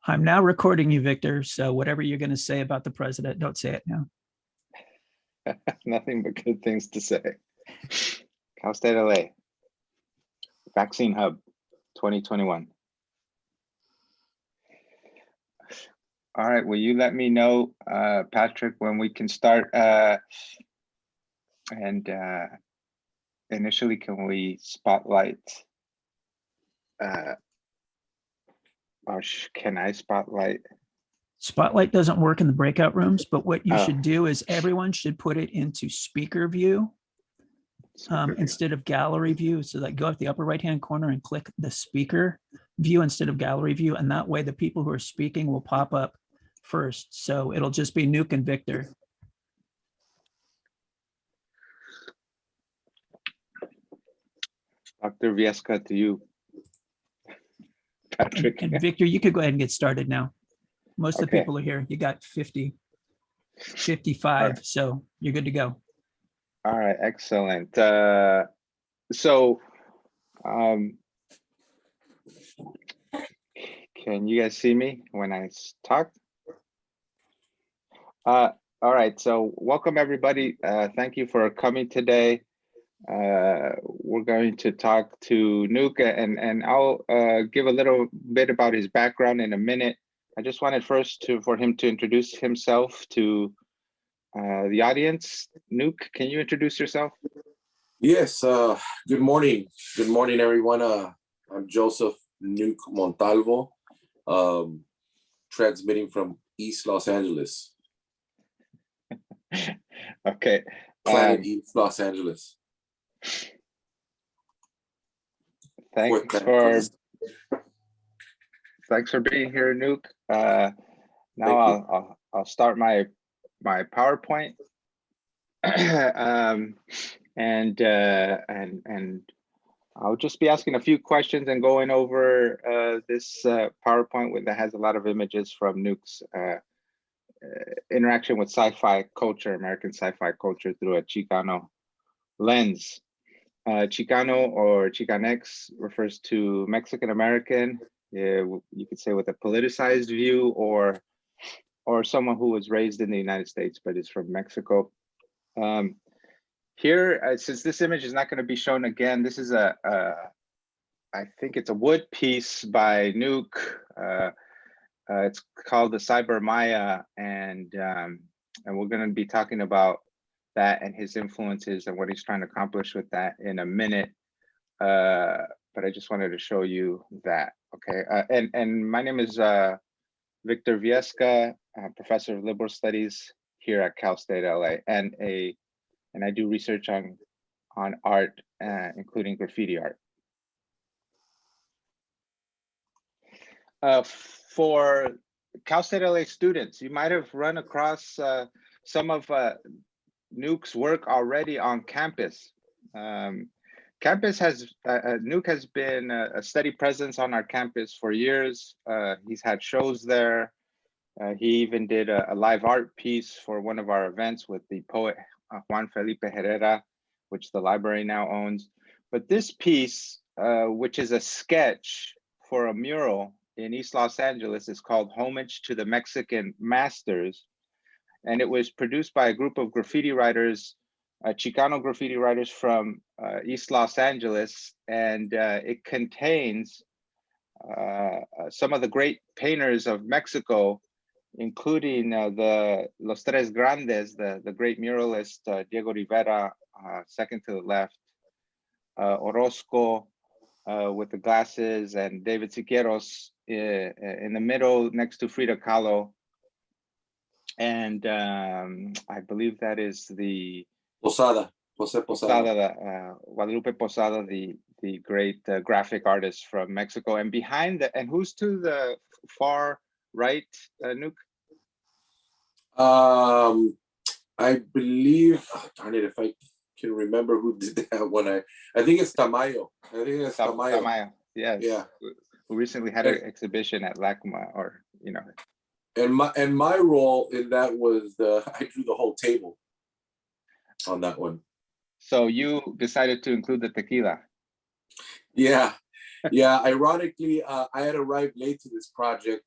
I'm now recording you, Victor. So whatever you're going to say about the president, don't say it now. Nothing but good things to say. Cal State LA, Vaccine Hub 2021. All right, will you let me know, Patrick, when we can start? Initially, can we spotlight, or can I spotlight? Spotlight doesn't work in the breakout rooms, but what you should do is everyone should put it into speaker view instead of gallery view. So that go up the upper right-hand corner and click the speaker view instead of gallery view. And that way the people who are speaking will pop up first. So it'll just be Nuke and Victor. Dr. Viesca, to you. Patrick. And Victor, you could go ahead and get started now. Most of the people are here. You got 50, 55, right. So you're good to go. All right, excellent. Can you guys see me when I talk? All right, so welcome everybody. Thank you for coming today. We're going to talk to Nuke, and I'll give a little bit about his background in a minute. I just wanted first for him to introduce himself to the audience. Nuke, can you introduce yourself? Yes, good morning. Good morning, everyone. I'm Joseph Nuke Montalvo, transmitting from East Los Angeles. Okay. Planet East Los Angeles. Thanks for being here, Nuke. Now I'll start my PowerPoint, and I'll just be asking a few questions and going over this PowerPoint that has a lot of images from Nuke's interaction with sci-fi culture, American sci-fi culture, through a Chicano lens. Chicano or Chicanx refers to Mexican American. You could say with a politicized view, or someone who was raised in the United States but is from Mexico. Here, since this image is not going to be shown again, this is I think it's a wood piece by Nuke. It's called the Cyber Maya, and we're going to be talking about that and his influences and what he's trying to accomplish with that in a minute. But I just wanted to show you that. Okay, and my name is Victor Viesca, professor of liberal studies here at Cal State LA, and I do research on art, including graffiti art. For Cal State LA students, you might have run across some of Nuke's work already on campus. Nuke has been a steady presence on our campus for years. He's had shows there. He even did a live art piece for one of our events with the poet Juan Felipe Herrera, which the library now owns. But this piece, which is a sketch for a mural in East Los Angeles, is called Homage to the Mexican Masters. And it was produced by a group of graffiti writers, Chicano graffiti writers from East Los Angeles, and it contains some of the great painters of Mexico, including Los Tres Grandes, the great muralist Diego Rivera, second to the left, Orozco with the glasses, and David Siqueiros in the middle next to Frida Kahlo. And I believe that is the Posada, Guadalupe Posada, the great graphic artist from Mexico. And behind that, and who's to the far right, Nuke? I believe, darn it, if I can remember who did that one. I think it's Tamayo. I think it's Tamayo. Tamayo, yes. Yeah. Who recently had an exhibition at LACMA, or And my role in that was I drew the whole table on that one. So you decided to include the tequila. Yeah. Ironically, I had arrived late to this project,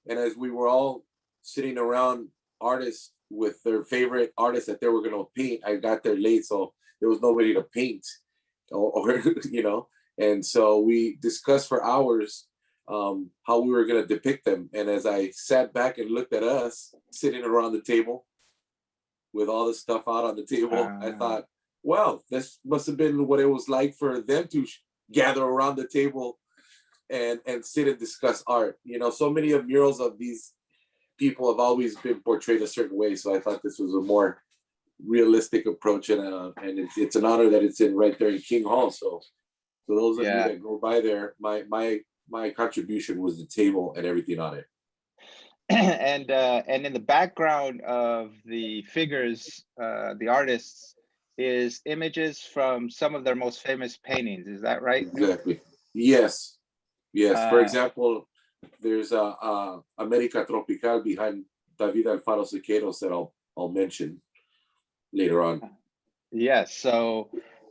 And as we were all sitting around artists with their favorite artists that they were going to paint, I got there late, so there was nobody to paint, or you know. And so we discussed for hours how we were going to depict them. And as I sat back and looked at us sitting around the table with all the stuff out on the table, I thought, well, this must have been what it was like for them to gather around the table and sit and discuss art. You know, so many of murals of these people have always been portrayed a certain way. So I thought this was a more realistic approach, and it's an honor that it's in right there in King Hall. So those of you that go by there, my contribution was the table and everything on it. And in the background of the figures, the artists, is images from some of their most famous paintings. Is that right? Exactly. Yes. For example, there's America Tropical behind David Alfaro Siqueiros that I'll mention later on. Yes. So,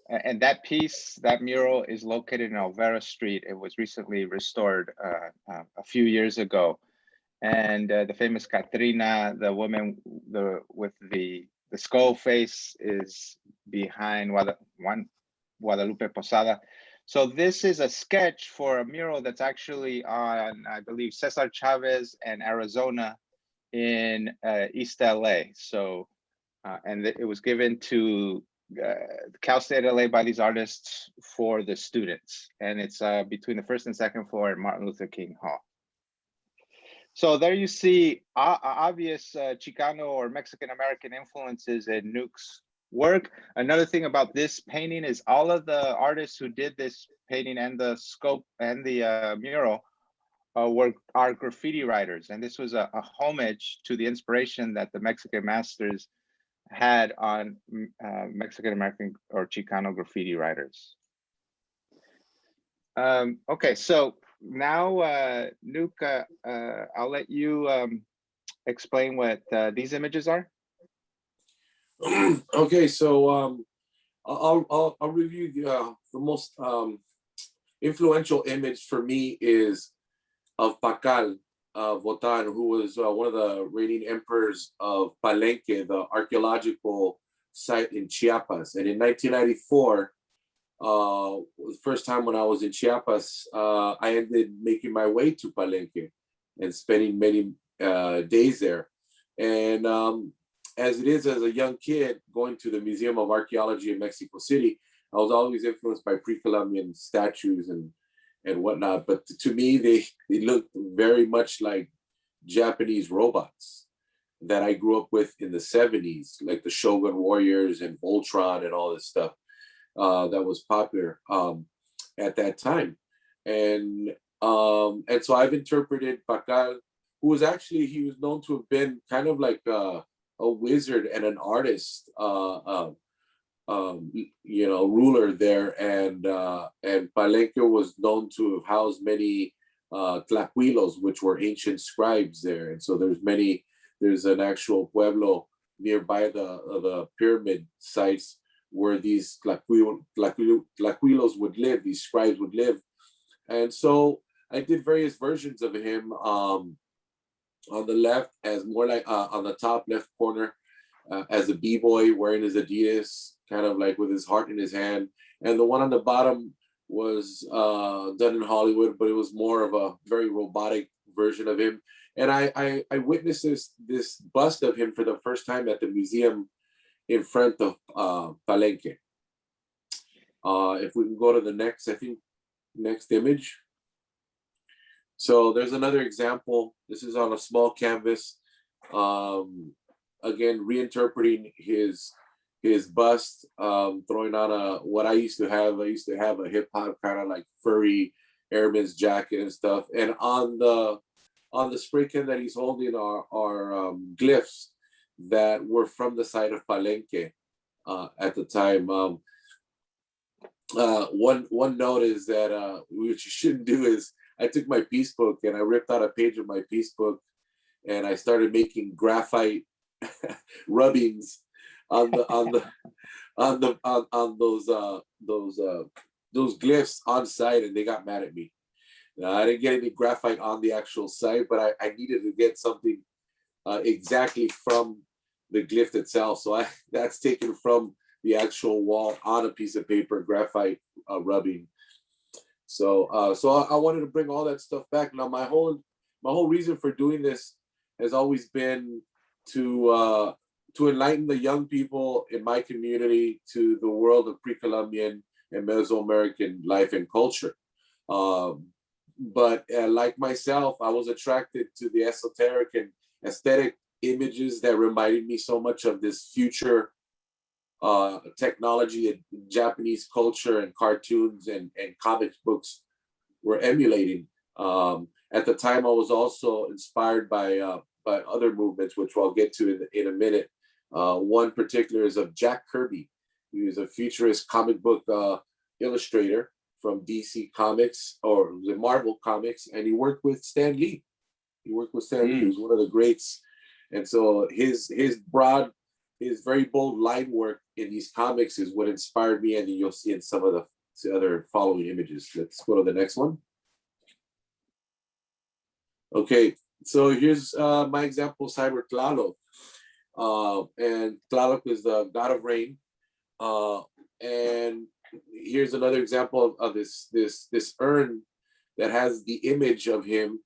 and that piece, that mural, is located in Olvera Street. It was recently restored a few years ago. And the famous Catrina, the woman with the skull face, is behind Guadalupe Posada. So this is a sketch for a mural that's actually on, I believe, Cesar Chavez and Arizona in East LA. So, and it was given to Cal State LA by these artists for the students. And it's between the first and second floor at Martin Luther King Hall. So there you see obvious Chicano or Mexican-American influences in Nuke's work. Another thing about this painting is all of the artists who did this painting and the scope and the mural are graffiti writers. And this was a homage to the inspiration that the Mexican masters had on Mexican-American or Chicano graffiti writers. Okay, so now, Nuke, I'll let you explain what these images are. Okay, so I'll review the most influential image for me is of Pacal Votan, who was one of the reigning emperors of Palenque, the archaeological site in Chiapas. And in 1994, the first time when I was in Chiapas, I ended making my way to Palenque and spending many days there. And as it is, as a young kid going to the Museum of Archaeology in Mexico City, I was always influenced by pre-Columbian statues and whatnot. But to me, they looked very much like Japanese robots that I grew up with in the 70s, like the Shogun Warriors and Voltron and all this stuff. That was popular at that time, and so I've interpreted Pacal, who was actually, he was known to have been kind of like a wizard and an artist, you know, ruler there, and Palenque was known to have housed many tlacuilos, which were ancient scribes there, and so there's an actual pueblo nearby the pyramid sites where these tlacuilos would live, these scribes would live. And so I did various versions of him on the left as more like on the top left corner as a b-boy wearing his Adidas, kind of like with his heart in his hand. And the one on the bottom was done in Hollywood, but it was more of a very robotic version of him. And I witnessed this bust of him for the first time at the museum in front of Palenque. If we can go to the next, next image. So there's another example. This is on a small canvas. Again, reinterpreting his bust, throwing on what I used to have. I used to have a hip hop kind of like furry airman's jacket and stuff. And on the spray can that he's holding are glyphs that were from the site of Palenque at the time. One note is that what you shouldn't do is, I took my piece book and I ripped out a page of my piece book and I started making graphite rubbings on those glyphs on site, and they got mad at me. I didn't get any graphite on the actual site, but I needed to get something exactly from the glyph itself. So that's taken from the actual wall on a piece of paper, graphite rubbing. So I wanted to bring all that stuff back. Now my whole reason for doing this has always been to enlighten the young people in my community to the world of pre-Columbian and Mesoamerican life and culture. But like myself, I was attracted to the esoteric and aesthetic images that reminded me so much of this future technology and Japanese culture and cartoons and comic books were emulating. At the time, I was also inspired by other movements, which I'll get to in a minute. One particular is of Jack Kirby. He was a futurist comic book illustrator from DC Comics or the Marvel Comics, and he worked with Stan Lee. He was one of the greats. And so his very bold line work in these comics is what inspired me, and you'll see in some of the other following images. Let's go to the next one. Okay, so here's my example, Cyber Tlaloc. And Tlaloc is the god of rain. And here's another example of this urn that has the image of him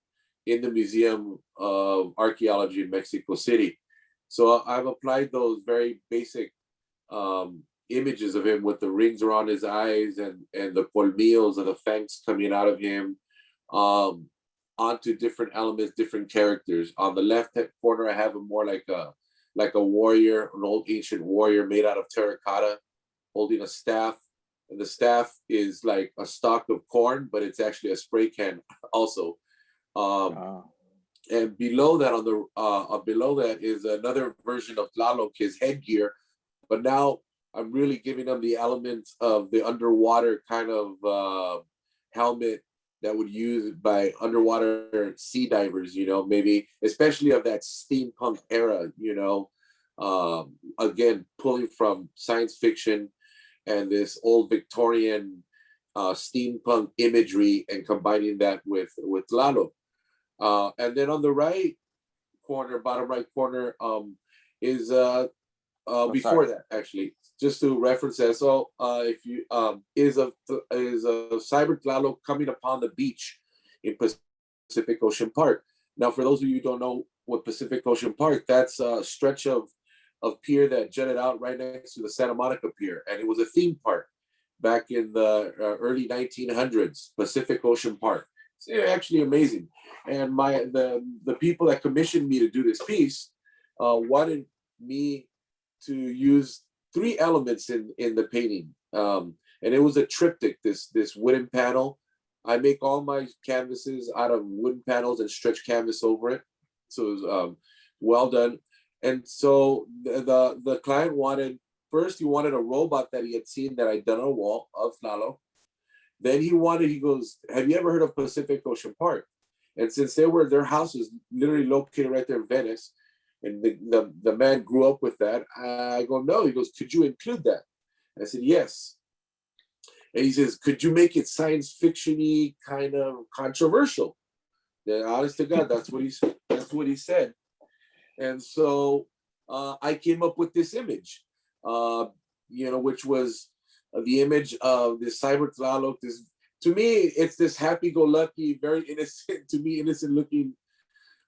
in the Museum of Archaeology in Mexico City. So I've applied those very basic images of him with the rings around his eyes and the colmillos or the fangs coming out of him onto different elements, different characters. On the left corner, I have him more like a warrior, an old ancient warrior made out of terracotta, holding a staff. And the staff is like a stalk of corn, but it's actually a spray can also. And below that, below that is another version of Tlaloc, his headgear. But now I'm really giving him the elements of the underwater kind of helmet that would use by underwater sea divers, maybe especially of that steampunk era, again, pulling from science fiction and this old Victorian steampunk imagery and combining that with Tlaloc. And then on the right corner, bottom right corner, is before that, actually, just to reference that. So if you is a Cyber Tlaloc coming upon the beach in Pacific Ocean Park. Now, for those of you who don't know what Pacific Ocean Park, that's a stretch of pier that jutted out right next to the Santa Monica Pier, and it was a theme park back in the early 1900s. Pacific Ocean Park. It's actually amazing. And the people that commissioned me to do this piece wanted me to use 3 elements in the painting, and it was a triptych. This wooden panel. I make all my canvases out of wooden panels and stretch canvas over it, so it was well done. And so the client wanted a robot that he had seen that I'd done on a wall of Tlaloc. Then he goes, have you ever heard of Pacific Ocean Park? And since their house is literally located right there in Venice, and the man grew up with that, I go, no. He goes, could you include that? I said, yes. And he says, could you make it science fiction-y, kind of controversial? Then, honest to God, that's what he said. And so I came up with this image, which was the image of this Cyber Tlaloc. To me, it's this happy-go-lucky, very innocent-looking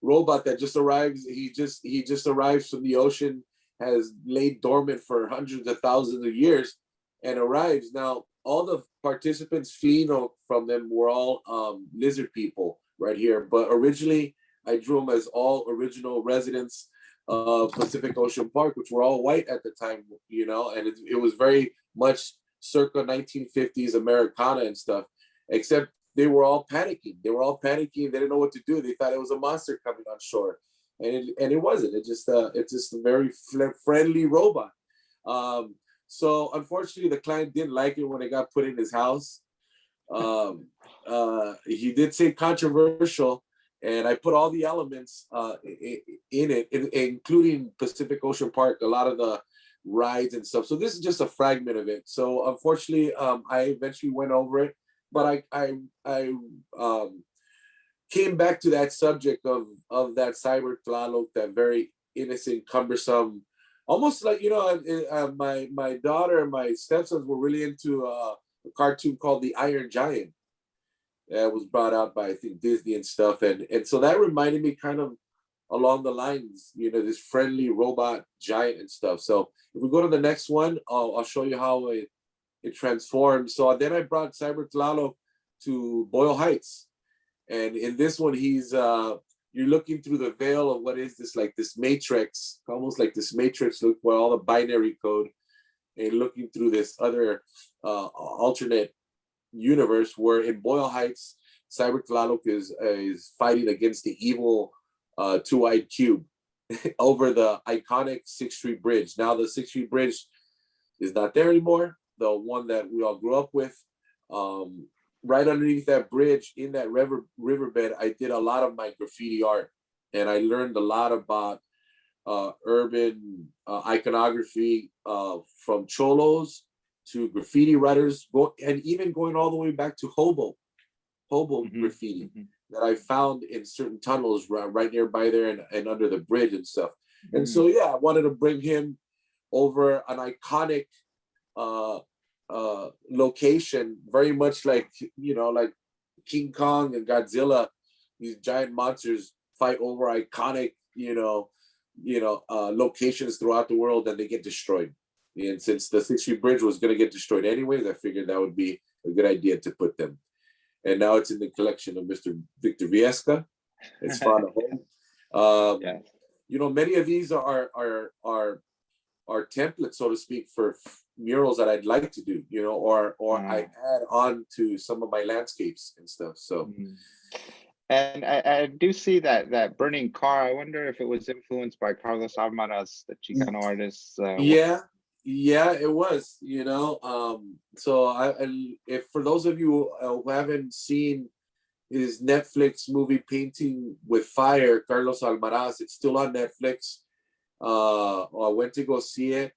robot that just arrives. He just arrives from the ocean, has laid dormant for hundreds of thousands of years, and arrives. Now, all the participants fleeing from them were all lizard people right here. But originally, I drew them as all original residents of Pacific Ocean Park, which were all white at the time, and it was very much circa 1950s Americana and stuff, except they were all panicking. They didn't know what to do. They thought it was a monster coming on shore, and it wasn't. It's just a very friendly robot. So unfortunately, the client didn't like it when it got put in his house. He did say controversial, and I put all the elements in it, including Pacific Ocean Park, a lot of the rides and stuff. So this is just a fragment of it. So unfortunately, I eventually went over it, but I came back to that subject of that cyber Tlaloc, that very innocent, cumbersome, almost like, you know, my daughter and my stepsons were really into a cartoon called The Iron Giant. It was brought out by, I think, Disney and stuff, and so that reminded me kind of along the lines, you know, this friendly robot giant and stuff. So if we go to the next one, I'll show you how it transforms. So then I brought Cyber Tlaloc to Boyle Heights, and in this one, he's you're looking through the veil of what is this, like this matrix, almost like this matrix, look where all the binary code, and looking through this other alternate universe where in Boyle Heights, Cyber Tlaloc is fighting against the evil two-eyed cube over the iconic 6th Street Bridge. Now the 6th Street Bridge is not there anymore, the one that we all grew up with. Right underneath that bridge, in that riverbed, I did a lot of my graffiti art, and I learned a lot about urban iconography from cholos to graffiti writers, and even going all the way back to hobo graffiti that I found in certain tunnels right nearby there and under the bridge and stuff. And so, yeah, I wanted to bring him over an iconic location, very much like, you know, like King Kong and Godzilla. These giant monsters fight over iconic, locations throughout the world, and they get destroyed. And since the 6th Street Bridge was going to get destroyed anyways, I figured that would be a good idea to put them. And now it's in the collection of Mr. Victor Viesca. It's found at home. Yes. You know, many of these are templates, so to speak, for murals that I'd like to do, you know, or I add on to some of my landscapes and stuff. So, and I do see that burning car. I wonder if it was influenced by Carlos Almaraz, the Chicano artist. Yeah, it was. You know, so if for those of you who haven't seen his Netflix movie Painting with Fire, Carlos Almaraz, it's still on Netflix. I went to go see it.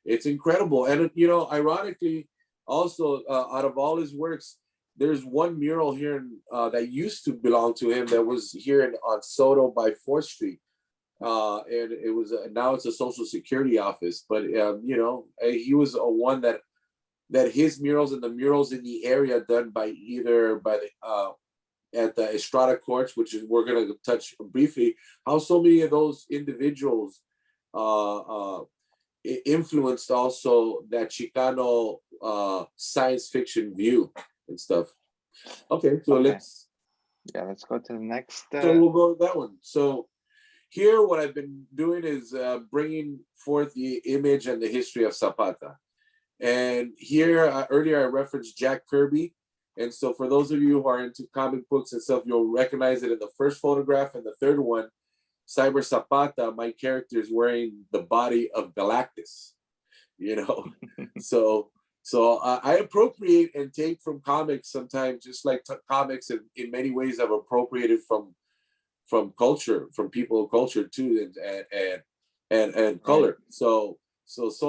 It's incredible. And, you know, ironically, also, out of all his works, there's one mural here that used to belong to him that was here on Soto by 4th Street. And it was now it's a Social Security office. But, you know, he was one that his murals and the murals in the area done by at the Estrada Courts, which is we're going to touch briefly, how so many of those individuals influenced also that Chicano science fiction view and stuff. Okay, so let's go to the next. So we'll go to that one. So here, what I've been doing is bringing forth the image and the history of Zapata. And here, earlier I referenced Jack Kirby. And so for those of you who are into comic books and stuff, you'll recognize it in the first photograph, and the third one, Cyber Zapata, my character is wearing the body of Galactus, you know. so I appropriate and take from comics sometimes, just like comics in many ways have appropriated from culture, from people of culture too, and color. So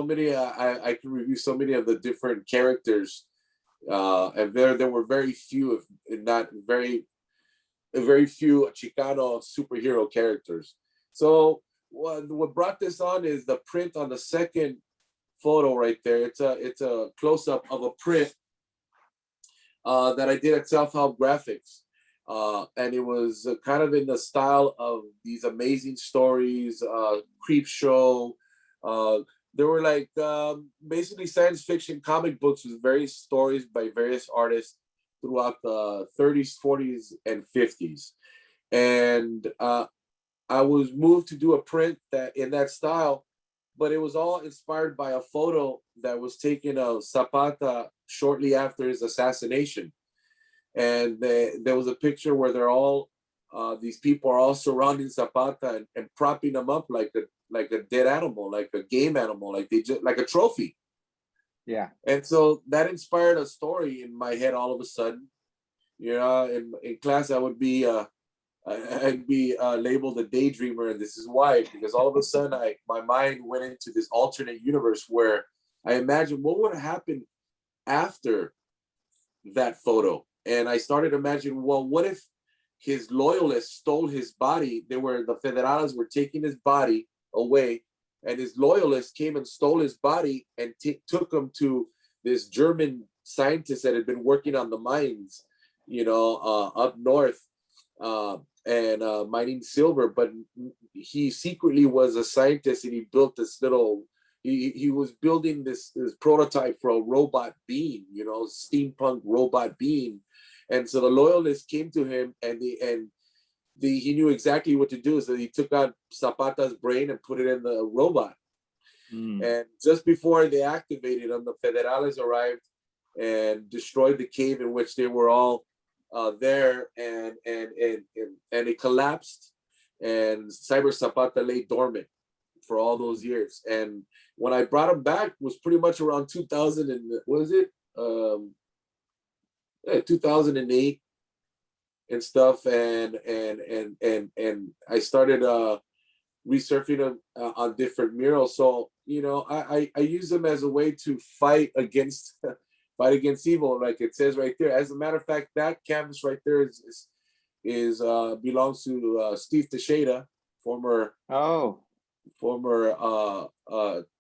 many, I can review so many of the different characters. And there were very few, if not very few Chicano superhero characters. So what brought this on is the print on the second photo right there. It's a close-up of a print that I did at Self-Help Graphics. And it was kind of in the style of these amazing stories, Creep Show. There were like basically science fiction comic books with various stories by various artists throughout the 30s, 40s, and 50s. And I was moved to do a print that in that style, but it was all inspired by a photo that was taken of Zapata shortly after his assassination. And there was a picture where they're all, these people are all surrounding Zapata and propping him up like a dead animal, like a game animal, like a trophy. Yeah. And so that inspired a story in my head all of a sudden. You know, in class I would be I'd be labeled a daydreamer, and this is why, because all of a sudden my mind went into this alternate universe where I imagined what would happen after that photo. And I started imagining, well, what if his loyalists stole his body. The Federales were taking his body away, and his loyalists came and stole his body and took him to this German scientist that had been working on the mines, up north, and mining silver. But he secretly was a scientist, and he built this little. He was building this prototype for a robot being, steampunk robot being. And so the loyalists came to him, and he knew exactly what to do. So he took out Zapata's brain and put it in the robot. And just before they activated him, the Federales arrived and destroyed the cave in which they were all there, and it collapsed. And Cyber Zapata lay dormant for all those years. And when I brought him back, was pretty much around 2000 and what is it? 2008 and stuff, and I started resurfacing them on different murals. So I use them as a way to fight against evil, like it says right there. As a matter of fact, that canvas right there is belongs to Steve Teixeira, former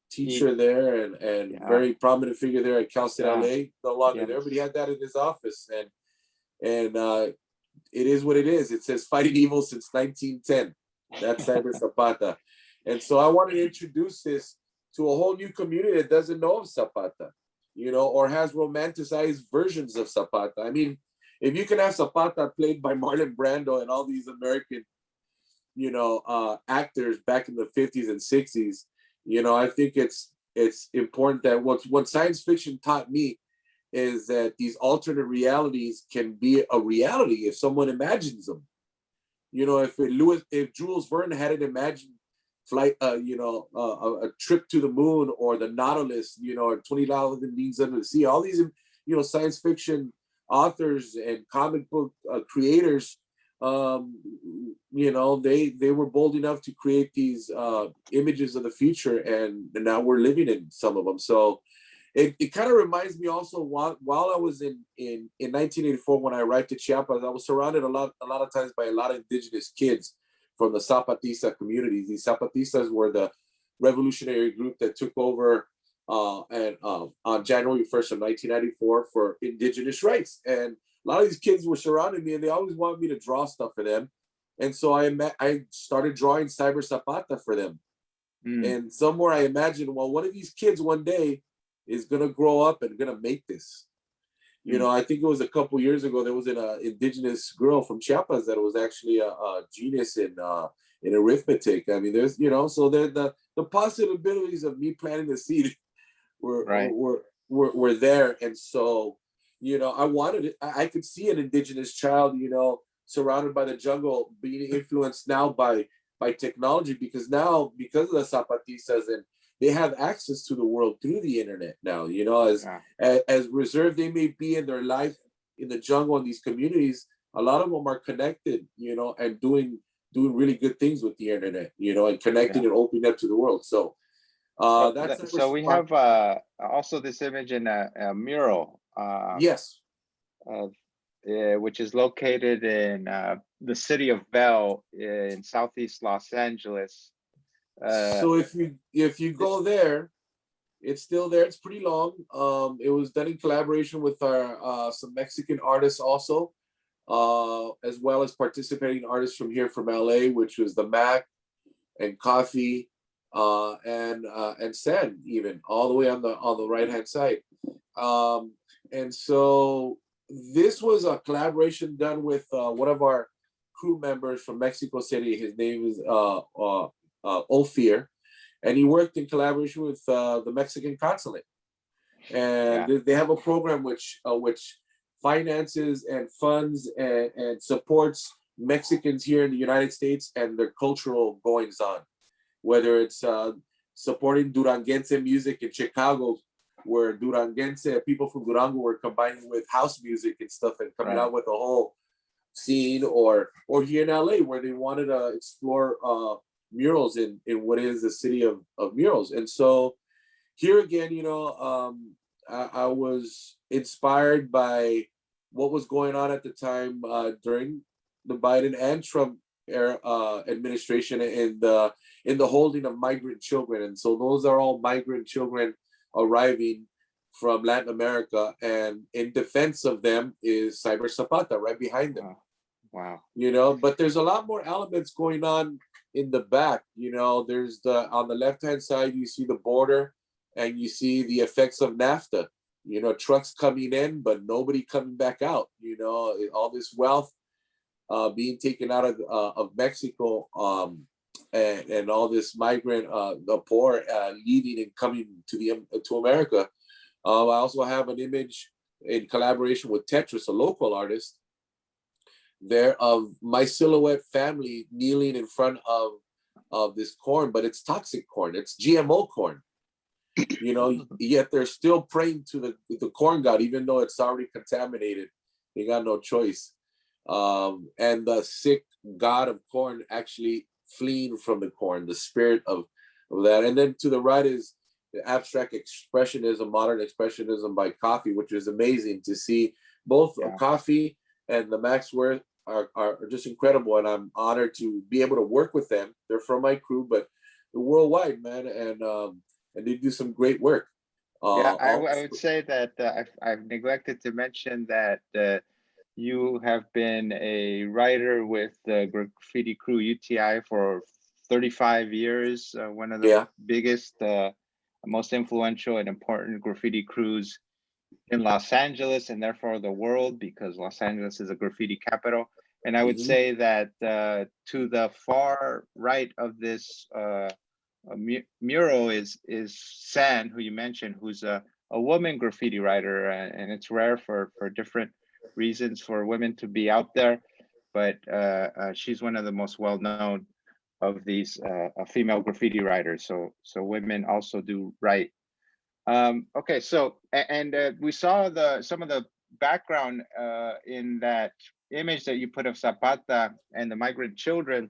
teacher there, and very prominent figure there at Cal State LA. No longer there, but he had that in his office, and it is what it is. It says fighting evil since 1910. That's Cyber Zapata. And so I wanted to introduce this to a whole new community that doesn't know of Zapata, or has romanticized versions of Zapata. I mean, if you can have Zapata played by Marlon Brando and all these American, actors back in the 50s and 60s, I think it's important that what science fiction taught me is that these alternate realities can be a reality if someone imagines them. If Jules Verne hadn't imagined flight, a trip to the moon, or the Nautilus, or 20,000 Leagues Under the Sea, all these, science fiction authors and comic book creators, they were bold enough to create these images of the future, and now we're living in some of them. So it kind of reminds me also, while I was in 1984, when I arrived to Chiapas, I was surrounded a lot of times by a lot of indigenous kids from the Zapatista communities. These Zapatistas were the revolutionary group that took over on January 1st of 1994 for indigenous rights. And a lot of these kids were surrounding me, and they always wanted me to draw stuff for them. And so I started drawing Cyber Zapata for them. And somewhere I imagined, well, one of these kids one day is going to grow up and going to make this. I think it was a couple years ago, there was an indigenous girl from Chiapas that was actually a genius in arithmetic. I mean, there's, so the possibilities of me planting the seed were there. And so, I wanted it. I could see an indigenous child, surrounded by the jungle, being influenced now by technology, because of the Zapatistas, and they have access to the world through the internet now, as reserved they may be in their life in the jungle in these communities, a lot of them are connected, and doing really good things with the internet, and connecting and opening up to the world. So so we have also this image in a mural. Yes. Which is located in the city of Bell in Southeast Los Angeles. So if you go there, it's still there. It's pretty long. It was done in collaboration with our some Mexican artists also, as well as participating artists from LA, which was the Mac and Coffee, and Sen, even all the way on the right hand side. And so this was a collaboration done with one of our crew members from Mexico City. His name is Ophir, and he worked in collaboration with the Mexican consulate. And they have a program which finances and funds and supports Mexicans here in the United States and their cultural goings on, whether it's supporting Duranguense music in Chicago, where Duranguense people from Durango were combining with house music and stuff and coming out with a whole scene, or here in LA, where they wanted to explore murals in what is the city of murals. And so here again, I was inspired by what was going on at the time during the Biden and Trump era, administration in the holding of migrant children. And so those are all migrant children arriving from Latin America, and in defense of them is Cyber Zapata right behind them. Wow. You know, but there's a lot more elements going on in the back. You know, there's on the left-hand side, you see the border and you see the effects of NAFTA. You know, trucks coming in, but nobody coming back out. You know, all this wealth being taken out of Mexico, and all this migrant, the poor leaving and coming to America. I also have an image in collaboration with Tetris, a local artist, there of my silhouette family kneeling in front of this corn, but it's toxic corn, it's GMO corn. You know, yet they're still praying to the corn god, even though it's already contaminated. They got no choice. And the sick god of corn actually fleeing from the corn, the spirit of that. And then to the right is the abstract expressionism, modern expressionism by Coffee, which is amazing to see. Both Coffee and the Max Worth are just incredible, and I'm honored to be able to work with them. They're from my crew, but they're worldwide, man, and they do some great work. I would say that I've neglected to mention that you have been a writer with the Graffiti Crew UTI for 35 years, one of the biggest, most influential and important graffiti crews in Los Angeles, and therefore the world, because Los Angeles is a graffiti capital. And I would say that to the far right of this mural is San, who you mentioned, who's a woman graffiti writer, and it's rare for different reasons for women to be out there, but she's one of the most well-known of these female graffiti writers. So women also do write. Okay, so and we saw some of the background in that image that you put of Zapata and the migrant children.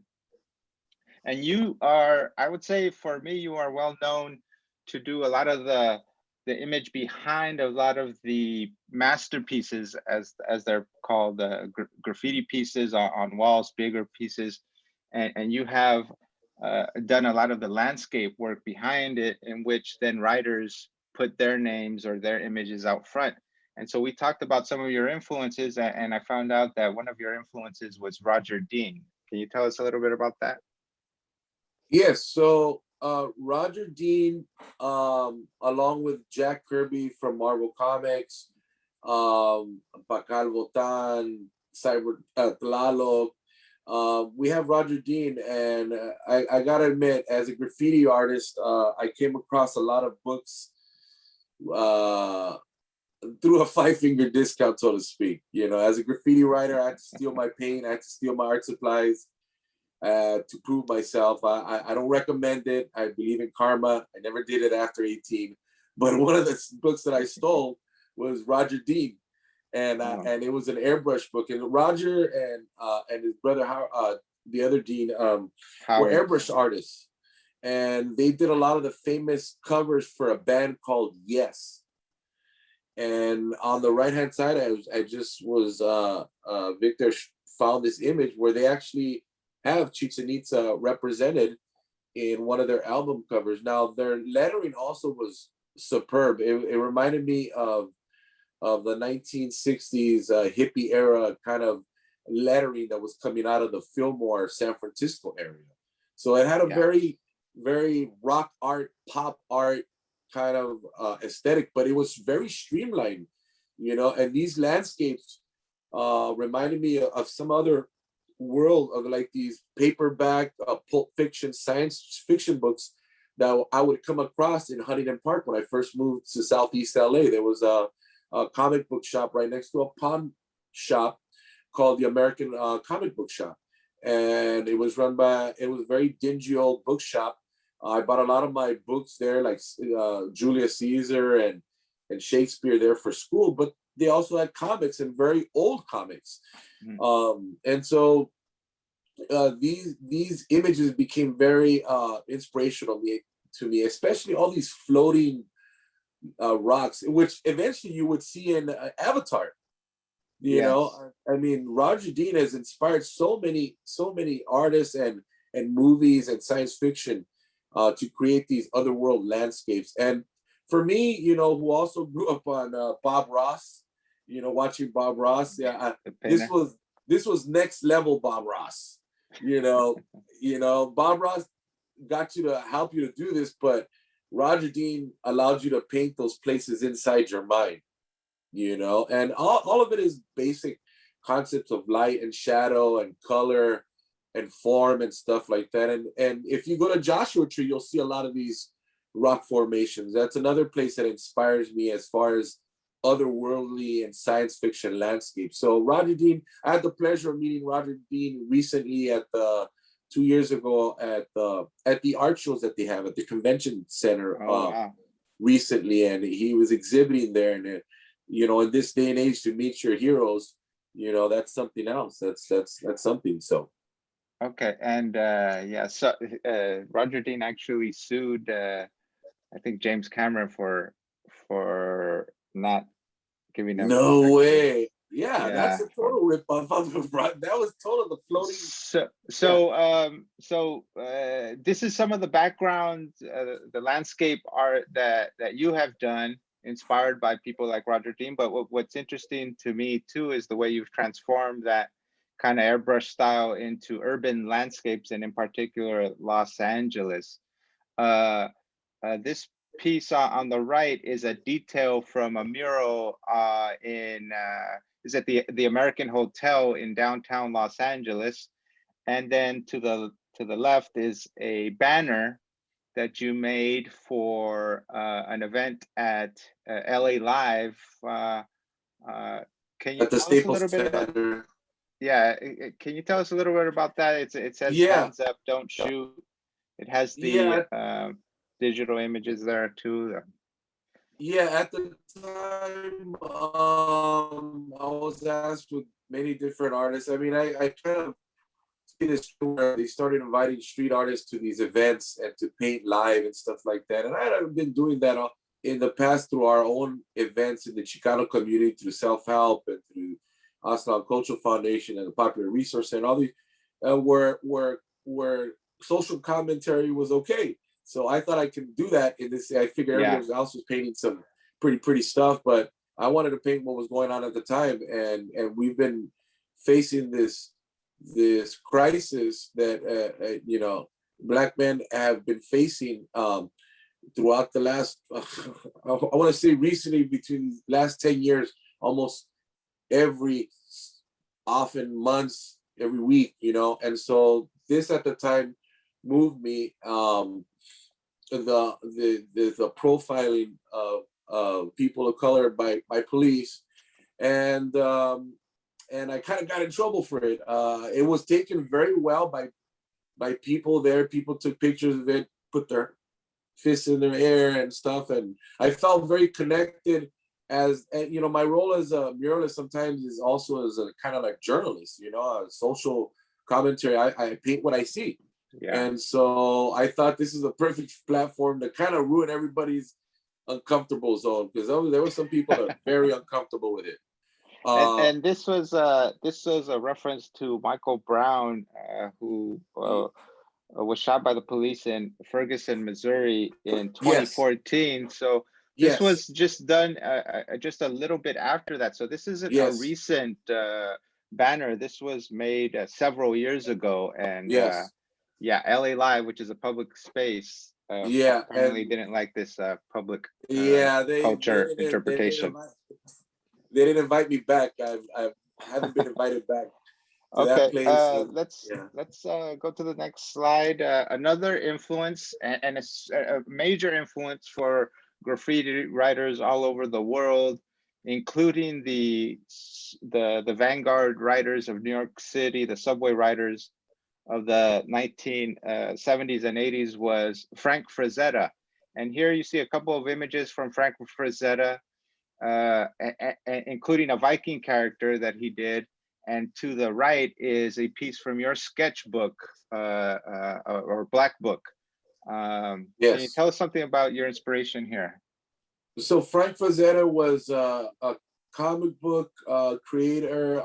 And you are, I would say, for me, you are well known to do a lot of the image behind a lot of the masterpieces, as they're called, the graffiti pieces on walls, bigger pieces, and you have done a lot of the landscape work behind it, in which then writers put their names or their images out front. And so we talked about some of your influences, and I found out that one of your influences was Roger Dean. Can you tell us a little bit about that? Yes, so Roger Dean, along with Jack Kirby from Marvel Comics, Pacal Botan, Cyber Tlaloc, we have Roger Dean, and I gotta admit, as a graffiti artist, I came across a lot of books through a 5-finger discount, so to speak. You know, as a graffiti writer, I had to steal my paint, I had to steal my art supplies to prove myself. I don't recommend it. I believe in karma. I never did it after 18. But one of the books that I stole was Roger Dean, and it was an airbrush book. And Roger and his brother, the other Dean, were airbrush artists, and they did a lot of the famous covers for a band called Yes. And on the right hand side, Victor found this image where they actually have Chichen Itza represented in one of their album covers. Now, their lettering also was superb. It reminded me of the 1960s hippie era kind of lettering that was coming out of the Fillmore, San Francisco area. So it had a very, very rock art, pop art kind of aesthetic, but it was very streamlined, you know. And these landscapes reminded me of some other world of like these paperback pulp fiction, science fiction books that I would come across in Huntington Park when I first moved to Southeast LA. There was a comic book shop right next to a pawn shop called the American Comic Book Shop, and it was run by, it was a very dingy old bookshop. I bought a lot of my books there, like Julius Caesar and Shakespeare there for school, but they also had comics, and very old comics. And so these images became very inspirational to me, especially all these floating rocks, which eventually you would see in Avatar. You know, I mean, Roger Dean has inspired so many artists and movies and science fiction to create these otherworld landscapes. And for me, you know, who also grew up on Bob Ross, you know, watching Bob Ross, this was next level Bob Ross. You know, Bob Ross got you to help you to do this, but Roger Dean allowed you to paint those places inside your mind. You know, and all of it is basic concepts of light and shadow and color and form and stuff like that. And if you go to Joshua Tree, you'll see a lot of these rock formations. That's another place that inspires me as far as otherworldly and science fiction landscapes. So Roger Dean, I had the pleasure of meeting Roger Dean recently at the 2 years ago at the art shows that they have at the convention center recently, and he was exhibiting there. And you know, in this day and age, to meet your heroes, you know, that's something else. That's something. So, okay, and so Roger Dean actually sued, I think, James Cameron for not giving him. No way. Yeah, that's a total rip off. That was total the floating. So this is some of the background, the landscape art that you have done, inspired by people like Roger Dean. But what's interesting to me too is the way you've transformed that kind of airbrush style into urban landscapes, and in particular Los Angeles. This piece on the right is a detail from a mural is at the American Hotel in downtown Los Angeles, and then to the left is a banner that you made for an event at LA Live. Can you at the tell us a little Staples bit about? Center. Yeah, can you tell us a little bit about that? It says hands up, don't shoot. It has the digital images there too. Yeah, at the time, I was asked with many different artists. I mean, I kind of see this where they started inviting street artists to these events and to paint live and stuff like that. And I had been doing that in the past through our own events in the Chicano community, through self-help and through Aslan Cultural Foundation and the Popular Resource Center, all these where social commentary was okay. So I thought I could do that in this. I figured everybody else was painting some pretty stuff, but I wanted to paint what was going on at the time. And we've been facing this crisis that you know, Black men have been facing throughout the last I want to say recently, between the last 10 years, almost often months, every week, you know. And so this at the time moved me. The profiling of people of color by police, and I kind of got in trouble for it. It was taken very well by people there. People took pictures of it, put their fists in their air and stuff, and I felt very connected. As you know, my role as a muralist sometimes is also as a kind of like journalist, you know, a social commentary. I paint what I see. Yeah. And so I thought this is a perfect platform to kind of ruin everybody's uncomfortable zone, because there were some people that are very uncomfortable with it. And this was a reference to Michael Brown, who was shot by the police in Ferguson, Missouri in 2014. Yes. So this was just done just a little bit after that. So this isn't a recent banner. This was made several years ago. And LA Live, which is a public space, apparently didn't like this public culture interpretation. They didn't invite me back. I haven't been invited back to that place. Let's go to the next slide. Another influence, and a major influence for graffiti writers all over the world, including the vanguard writers of New York City, the subway writers of the 1970s and 80s, was Frank Frazetta. And here you see a couple of images from Frank Frazetta, including a Viking character that he did. And to the right is a piece from your sketchbook or black book. Can you tell us something about your inspiration here? So Frank Frazetta was comic book creator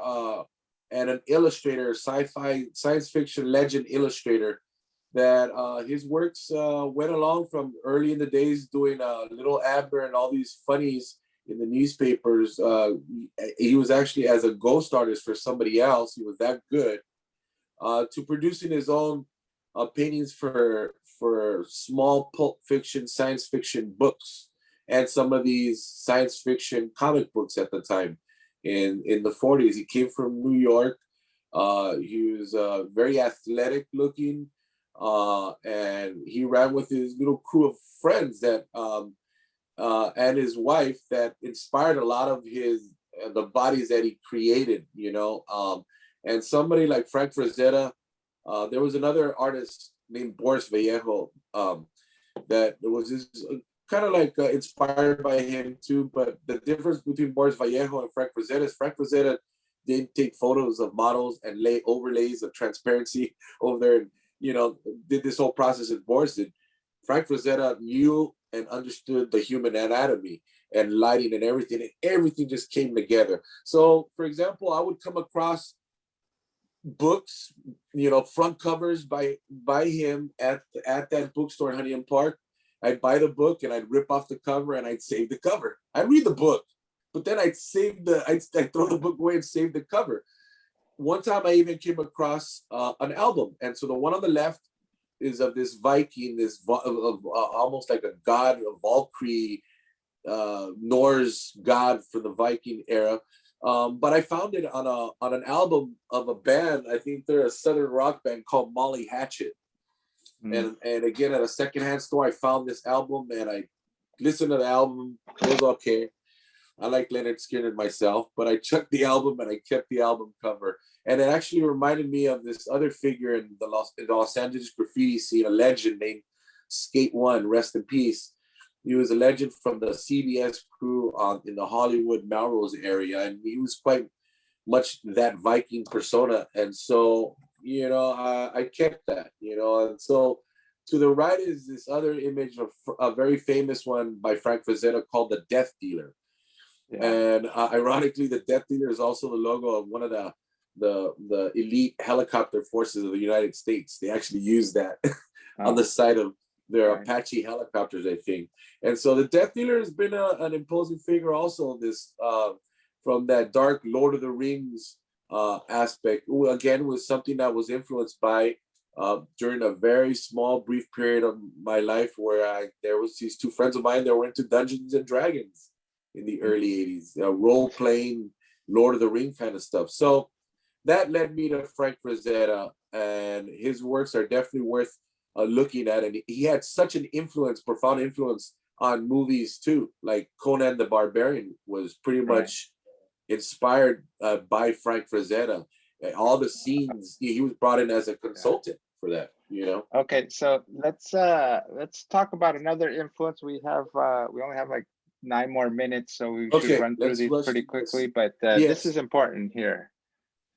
and an illustrator, sci-fi, science fiction legend illustrator. That his works went along from early in the days doing Little Abner and all these funnies in the newspapers. He was actually as a ghost artist for somebody else. He was that good. To producing his own paintings for small pulp fiction, science fiction books, and some of these science fiction comic books at the time in the 40s. He came from New York. He was very athletic looking. And he ran with his little crew of friends that and his wife that inspired a lot of his the bodies that he created, you know. And somebody like Frank Frazetta, there was another artist named Boris Vallejo that was kind of like inspired by him too. But the difference between Boris Vallejo and Frank Frazetta is Frank Frazetta didn't take photos of models and lay overlays of transparency over there and, you know, did this whole process as Boris did. Frank Frazetta knew and understood the human anatomy and lighting and everything just came together. So, for example, I would come across books, you know, front covers by him at that bookstore in Huntington Park. I'd buy the book and I'd rip off the cover and I'd save the cover. I'd read the book, but then I'd throw the book away and save the cover. One time I even came across an album. And so the one on the left is of this Viking, almost like a god, a Valkyrie, Norse god for the Viking era. But I found it on an album of a band. I think they're a Southern rock band called Molly Hatchet. And again, at a secondhand store, I found this album and I listened to the album. It was okay. I like Leonard Skinner myself, but I chucked the album and I kept the album cover. And it actually reminded me of this other figure in the Los Angeles graffiti scene, a legend named Skate One, rest in peace. He was a legend from the CBS crew in the Hollywood Melrose area, and he was quite much that Viking persona. And so, you know, I kept that, you know. And so to the right is this other image of a very famous one by Frank Frazetta called the Death Dealer. Yeah. And ironically, the Death Dealer is also the logo of one of the elite helicopter forces of the United States. They actually use that on the side of their Apache helicopters, I think. And so the Death Dealer has been an imposing figure also, this from that dark Lord of the Rings aspect, who again was something that was influenced by during a very small, brief period of my life where there was these two friends of mine that were into Dungeons and Dragons in the early 80s, role-playing Lord of the Rings kind of stuff. So that led me to Frank Frazetta, and his works are definitely worth looking at. And he had such an influence, profound influence on movies too. Like Conan the Barbarian was pretty much inspired by Frank Frazetta. And all the scenes, he was brought in as a consultant for that, you know? Okay, so let's talk about another influence. We only have like 9 more minutes, so we should run through these pretty quickly, but this is important here.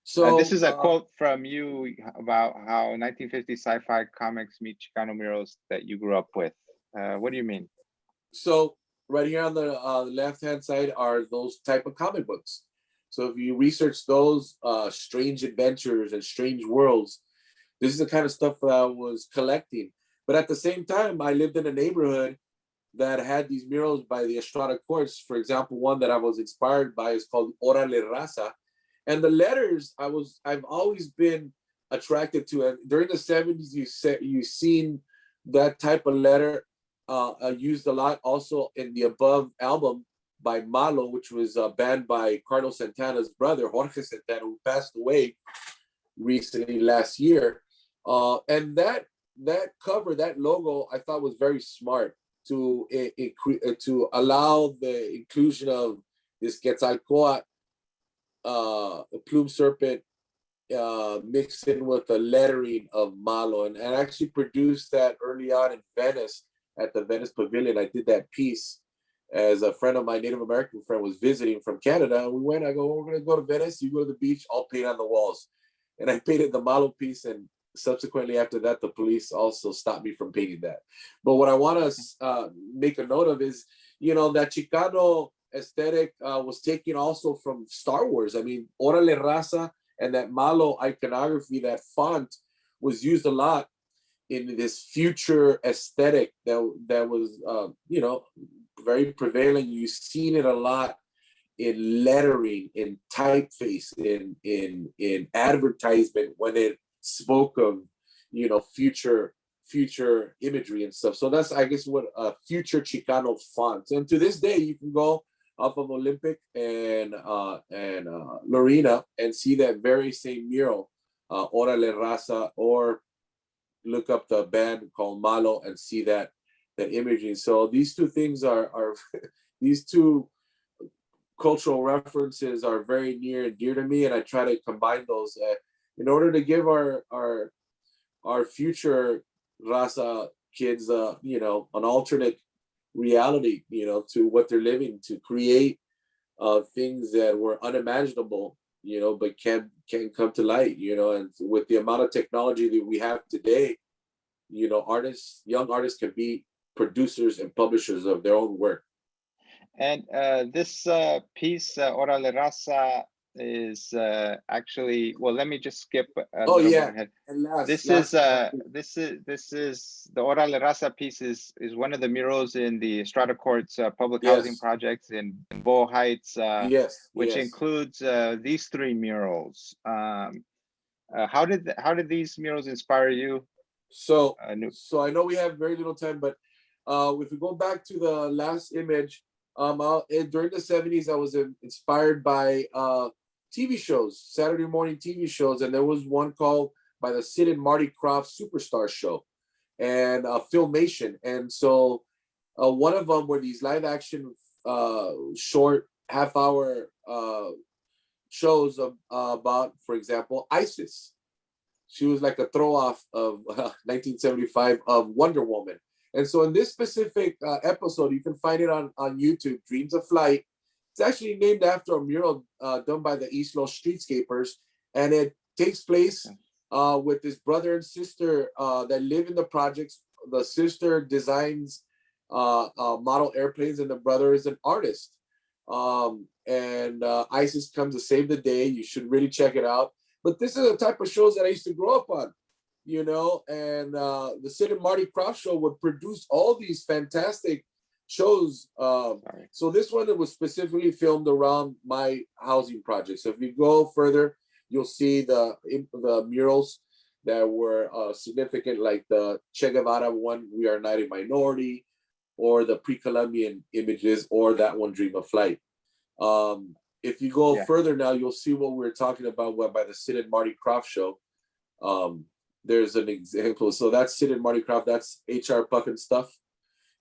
So this is a quote from you about how 1950 sci-fi comics meet Chicano murals that you grew up with. What do you mean? So right here on the left-hand side are those type of comic books. So if you research those strange adventures and strange worlds, this is the kind of stuff that I was collecting. But at the same time, I lived in a neighborhood that had these murals by the Estrada Courts. For example, one that I was inspired by is called Orale Raza. And the letters I've always been attracted to. And during the 70s, you've seen that type of letter used a lot also in the Above album by Malo, which was banned by Carlos Santana's brother, Jorge Santana, who passed away recently last year. And that cover, that logo, I thought was very smart to allow the inclusion of this Quetzalcoatl plume serpent mixed in with the lettering of Malo, and actually produced that early on in Venice at the Venice Pavilion. I did that piece as a friend of my Native American friend was visiting from Canada, and we went. I go, we're gonna go to Venice. You go to the beach. I'll paint on the walls, and I painted the Malo piece. And subsequently after that, the police also stopped me from painting that. But what I want to make a note of is, you know, that Chicano aesthetic was taken also from Star Wars. I mean, Orale Raza and that Malo iconography, that font was used a lot in this future aesthetic that was, you know, very prevalent. You've seen it a lot in lettering, in typeface, in advertisement when it spoke of, you know, future imagery and stuff. So that's, I guess, what a future Chicano font. And to this day, you can go off of Olympic and Lorena and see that very same mural, Orale Raza, or look up the band called Malo and see that imaging. So these two things are these two cultural references are very near and dear to me, and I try to combine those in order to give our future Raza kids, you know, an alternate reality, you know, to what they're living, to create things that were unimaginable, you know, but can come to light, you know. And with the amount of technology that we have today, you know, young artists can be producers and publishers of their own work. And this piece, Orale Raza, is actually, well, let me just skip a little more ahead. And This is the Orale Raza piece is one of the murals in the Strata Courts public housing projects in Boyle Heights, which includes these three murals. How did these murals inspire you? So I know we have very little time, but if we go back to the last image, during the 70s, I was inspired by TV shows, Saturday morning TV shows, and there was one called by the Sid and Marty Krofft Superstar Show, and Filmation. And so one of them were these live action short half-hour shows about, for example, Isis. She was like a throw-off of 1975 of Wonder Woman. And so in this specific episode, you can find it on YouTube, Dreams of Flight. It's actually named after a mural done by the East Los Streetscapers. And it takes place with this brother and sister that live in the projects. The sister designs model airplanes, and the brother is an artist. And ISIS comes to save the day. You should really check it out. But this is the type of shows that I used to grow up on, you know, and the Sid and Marty Krofft Show would produce all these fantastic shows. So this one, it was specifically filmed around my housing project. So if you go further, you'll see the murals that were significant, like the Che Guevara one, We Are Not a Minority, or the pre-Columbian images, or that one, Dream of Flight. If you go further now, you'll see what we're talking about by the Sid and Marty Krofft Show. There's an example. So that's Sid and Marty Krofft. That's H.R. Puffin stuff.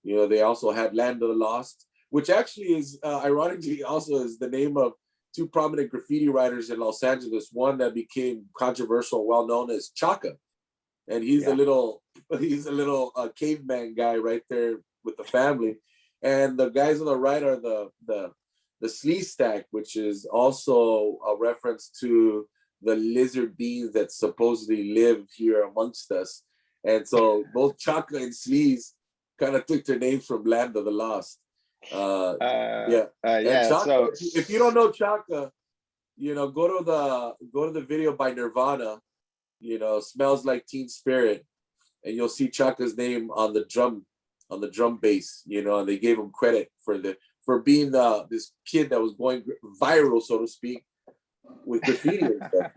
You know, they also had Land of the Lost, which actually is, ironically, also is the name of two prominent graffiti writers in Los Angeles. One that became controversial, well-known as Chaka. And he's a little caveman guy right there with the family. And the guys on the right are the Slee Stack, which is also a reference to the lizard beings that supposedly live here amongst us. And so both Chaka and Slees kind of took their names from Land of the Lost. Chaka, so if you don't know Chaka, you know, go to the video by Nirvana, you know, Smells Like Teen Spirit, and you'll see Chaka's name on the drum bass, you know, and they gave him credit for being this kid that was going viral, so to speak, with graffiti and stuff.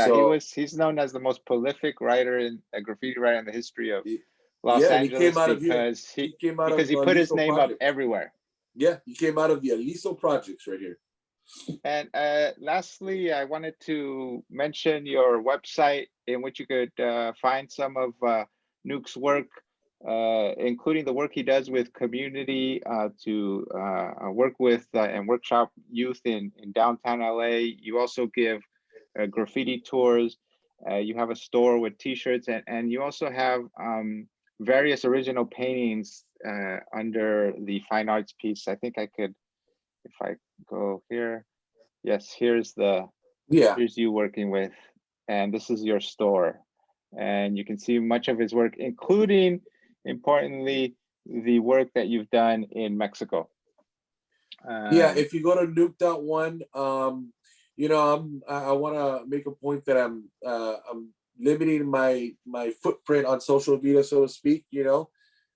So, he's known as the most prolific graffiti writer in the history of Los Angeles because he put his name up everywhere. Yeah, he came out of the Aliso projects right here. And lastly, I wanted to mention your website in which you could find some of Nuke's work, including the work he does with community to work with and workshop youth in downtown LA. You also give graffiti tours. You have a store with t-shirts, and you also have various original paintings under the fine arts piece. I think I could, if I go here. Yes, here's you working with, and this is your store. And you can see much of his work, including, importantly, the work that you've done in Mexico. Yeah, if you go to nuke.one, you know, I want to make a point that I'm limiting my footprint on social media, so to speak. You know,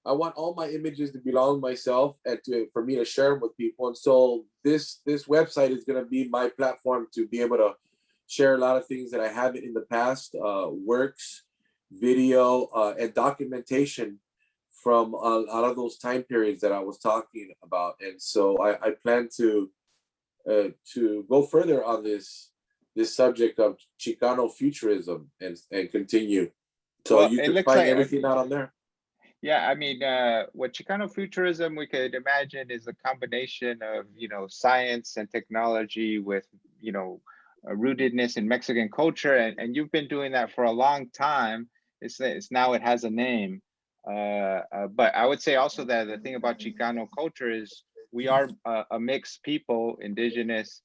I want all my images to belong to myself and for me to share them with people. And so this website is going to be my platform to be able to share a lot of things that I haven't in the past, works, video, and documentation from a lot of those time periods that I was talking about. And so I plan to go further on this subject of Chicano Futurism and continue. So Well, you it can looks find like, everything out on there. yeah, I mean, what Chicano Futurism we could imagine is a combination of, you know, science and technology with, you know, rootedness in Mexican culture. And you've been doing that for a long time. It's now it has a name. But I would say also that the thing about Chicano culture is we are a mixed people, indigenous,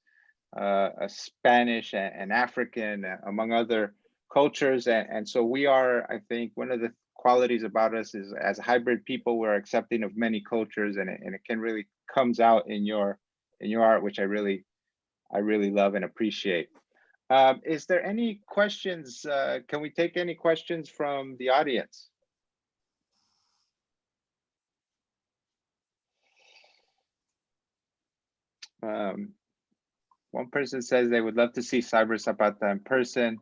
Spanish and African, among other cultures. And so we are, I think, one of the qualities about us is as hybrid people, we're accepting of many cultures, and it can really comes out in your art, which I really love and appreciate. Is there any questions? Can we take any questions from the audience? One person says they would love to see Cyber Zapata in person.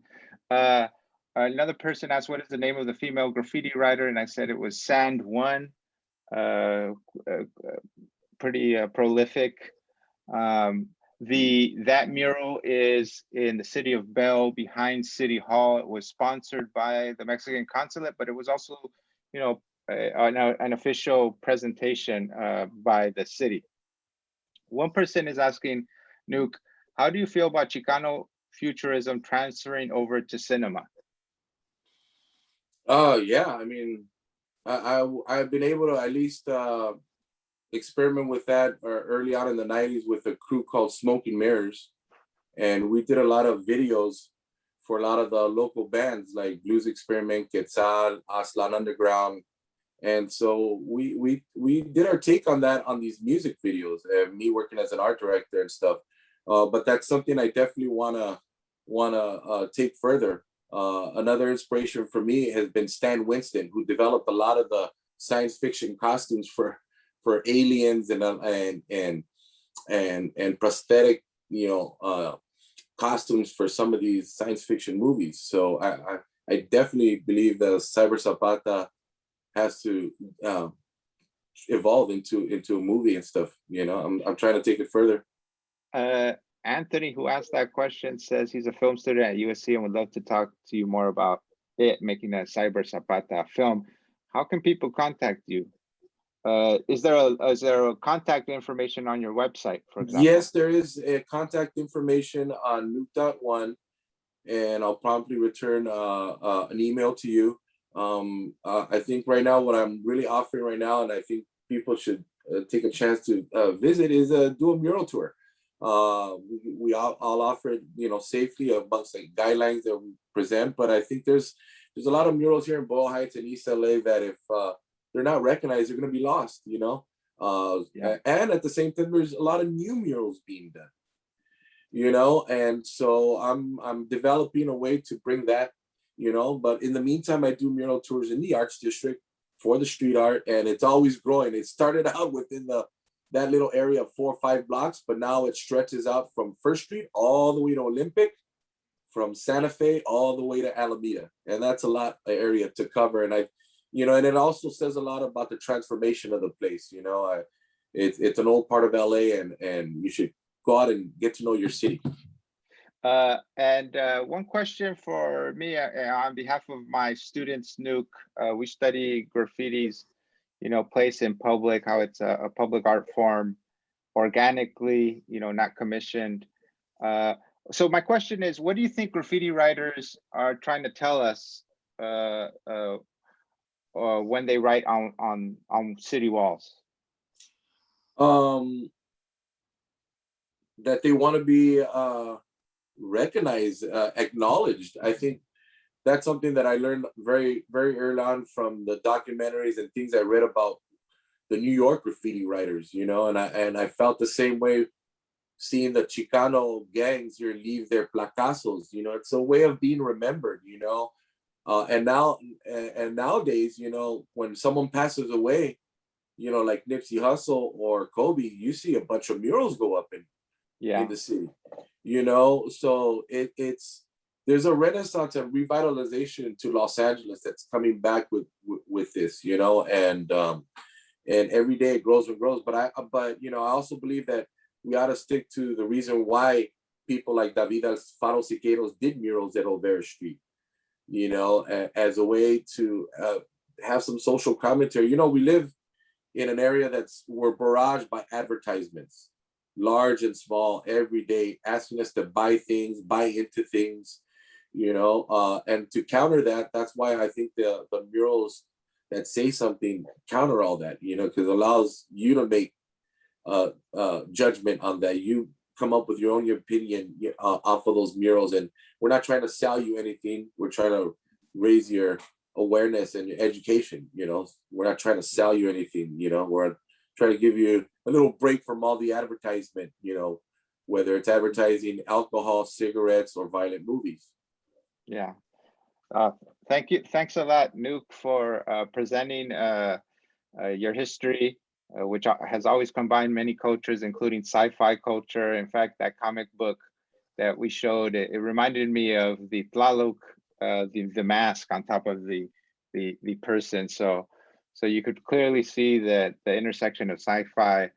Another person asked, what is the name of the female graffiti writer? And I said it was Sand One, pretty prolific. That mural is in the city of Bell behind City Hall. It was sponsored by the Mexican consulate, but it was also, you know, an official presentation by the city. One person is asking, Nuke, how do you feel about Chicano Futurism transferring over to cinema? Yeah, I mean, I've been able to at least experiment with that early on in the 90s with a crew called Smoking Mirrors. And we did a lot of videos for a lot of the local bands like Blues Experiment, Quetzal, Aslan Underground. And so we did our take on that on these music videos, me working as an art director and stuff. But that's something I definitely wanna take further. Another inspiration for me has been Stan Winston, who developed a lot of the science fiction costumes for aliens and prosthetic, you know, costumes for some of these science fiction movies. So I definitely believe that Cyber Zapata has to evolve into a movie and stuff. You know, I'm trying to take it further. Anthony, who asked that question, says he's a film student at USC and would love to talk to you more about it, making a Cyber Zapata film. How can people contact you? Is there a contact information on your website, for example? Yes, there is a contact information on nuke.one, and I'll promptly return an email to you. I think right now what I'm really offering right now, and I think people should take a chance to visit, is do a mural tour. I'll offer it, you know, safely amongst like guidelines that we present. But I think there's a lot of murals here in Boyle Heights and East LA that if they're not recognized, they're going to be lost, you know. Yeah. And at the same time, there's a lot of new murals being done, you know. And so I'm developing a way to bring that, you know. But in the meantime, I do mural tours in the Arts District for the street art, and it's always growing. It started out within that little area of 4 or 5 blocks, but now it stretches out from First Street all the way to Olympic, from Santa Fe all the way to Alameda. And that's a lot of area to cover. And you know, and it also says a lot about the transformation of the place. You know, it's an old part of LA, and you should go out and get to know your city. And one question for me on behalf of my students, Nuke, we study graffiti's, you know, place in public, how it's a public art form, organically, you know, not commissioned. So my question is, what do you think graffiti writers are trying to tell us when they write on city walls? That they want to be recognized, acknowledged. I think that's something that I learned very, very early on from the documentaries and things I read about New York graffiti writers, you know, and I felt the same way seeing the Chicano gangs here leave their placazos. You know, it's a way of being remembered, you know. And nowadays, you know, when someone passes away, you know, like Nipsey Hussle or Kobe, you see a bunch of murals go up in the city, you know. So it's there's a renaissance and revitalization to Los Angeles that's coming back with this, you know, and every day it grows and grows. But you know, I also believe that we ought to stick to the reason why people like David Alfaro Siqueiros did murals at Olvera Street, you know, as a way to have some social commentary. You know, we live in an area we're barraged by advertisements, large and small, every day, asking us to buy things, buy into things, you know, and to counter that, that's why I think the murals that say something counter all that, you know, because it allows you to make judgment on that. You come up with your own opinion off of those murals, and we're not trying to sell you anything. We're trying to raise your awareness and your education, you know. We're not trying to sell you anything, you know. We're trying to give you a little break from all the advertisement, you know, whether it's advertising alcohol, cigarettes, or violent movies. Yeah. Thank you. Thanks a lot, Nuke, for presenting your history, which has always combined many cultures, including sci-fi culture. In fact, that comic book that we showed, it reminded me of the Tlaloc, the mask on top of the person. So you could clearly see that the intersection of sci-fi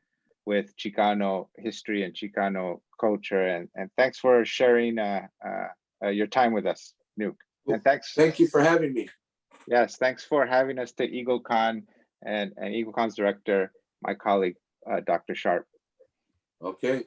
with Chicano history and Chicano culture. And thanks for sharing your time with us, Nuke. And thank you for having me. Yes, thanks for having us to EagleCon and EagleCon's director, my colleague, Dr. Sharp. Okay.